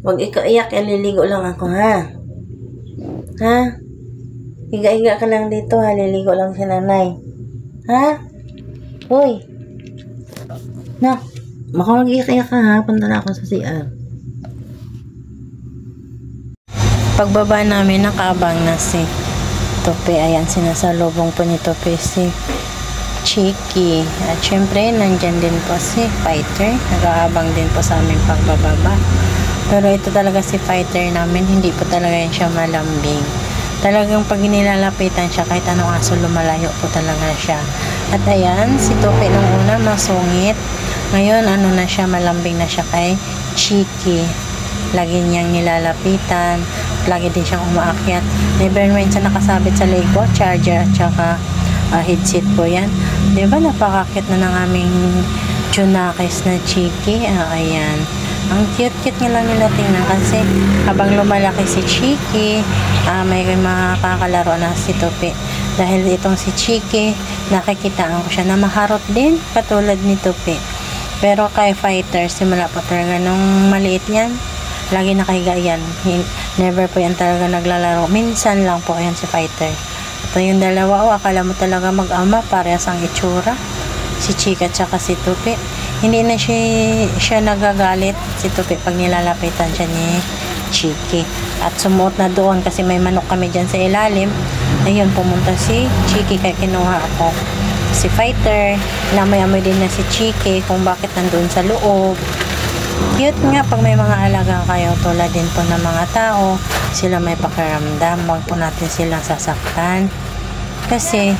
Huwag ikaw iyak, liligo lang ako, ha? Ha? Higa-higa ka lang dito, ha? Liligo lang si nanay. Ha? Hoy! Na, baka mag-iyak-iyak ka, ha? Punta na ako sa CR. Pagbaba namin, nakaabang na si Tope. Ayan, sinasalubong po ni Tope si Chiki. At syempre, nandyan din po si Fighter. Nag-aabang din po sa aming pagbababa. Pero ito talaga si Fighter namin, hindi po talaga yan siya malambing. Talagang pag nilalapitan siya, kahit anong aso lumalayo po talaga siya. At ayan, si Tope nung una masungit. Ngayon, ano na siya, malambing na siya kay Chiki. Lagi niyang nilalapitan. Lagi din siyang umaakyat. Never mind siya nakasabit sa leg ko, charger at saka headset po yan. Diba, napakakit na ng aming Junakis na Chiki. Ayan. Ang cute-cute nga lang nila tingnan kasi habang lumalaki si Chiki, may makakalaro na si Tope. Dahil itong si Chiki, nakikitaan ko siya na maharot din katulad ni Tope. Pero kay Fighter, simula po talaga nung maliit yan, lagi nakahiga yan. Never po yan talaga naglalaro. Minsan lang po yan si Fighter. Ito yung dalawa, akala mo talaga mag-ama, parehas ang itsura. Si Chika at saka si Tope. Hindi na siya nagagalit si Tope pag nilalapitan siya ni Chiki. At sumuot na doon kasi may manok kami dyan sa ilalim. Ayun, pumunta si Chiki kaya kinuha ako. Si Fighter, namoy-amoy din na si Chiki kung bakit nandun sa loob. Cute nga pag may mga alaga kayo tulad din po ng mga tao. Sila may pakiramdam. Huwag po natin silang sasaktan. Kasi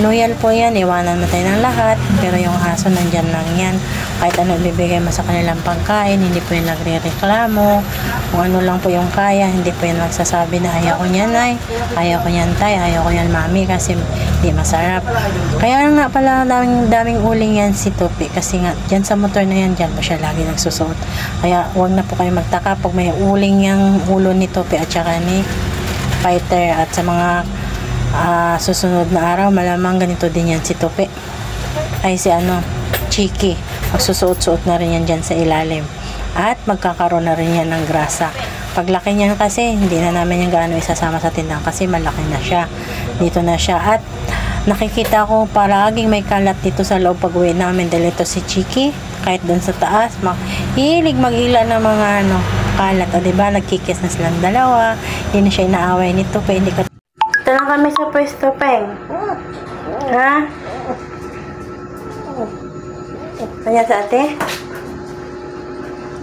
loyal po yan, iwanan na tayo ng lahat, pero yung aso nandyan lang yan. Kahit ano bibigay mo sa kanilang pagkain, hindi po yung nagre-reklamo. Kung ano lang po yung kaya, hindi po yung magsasabi na ayaw ko niyan ay, ayaw ko niyan tay, ayaw ko niyan mami kasi hindi masarap. Kaya nga pala daming uling yan si Tope kasi nga dyan sa motor na yan, dyan po siya lagi nagsusuot. Kaya huwag na po kayo magtaka pag may uling yung ulo ni Tope at saka ni Fighter. At sa mga susunod na araw, malamang ganito din yan si Tope. Ay si Chiki. Magsusuot-suot na rin yan dyan sa ilalim. At magkakaroon na rin yan ng grasa. Paglaki niyan kasi, hindi na namin yung gaano isasama sa tindahan kasi malaki na siya. Dito na siya. At nakikita ko palaging may kalat dito sa loob pag-uwi namin dahil ito si Chiki. Kahit doon sa taas, hilig mag-ila ng mga kalat. O diba, nagkikis na silang dalawa. Hindi na siya inaaway ni Tope. Hindi ka. Ito lang kami sa pwesto, Peng. Ha? Kanya sa ate?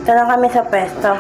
Ito lang kami sa pwesto.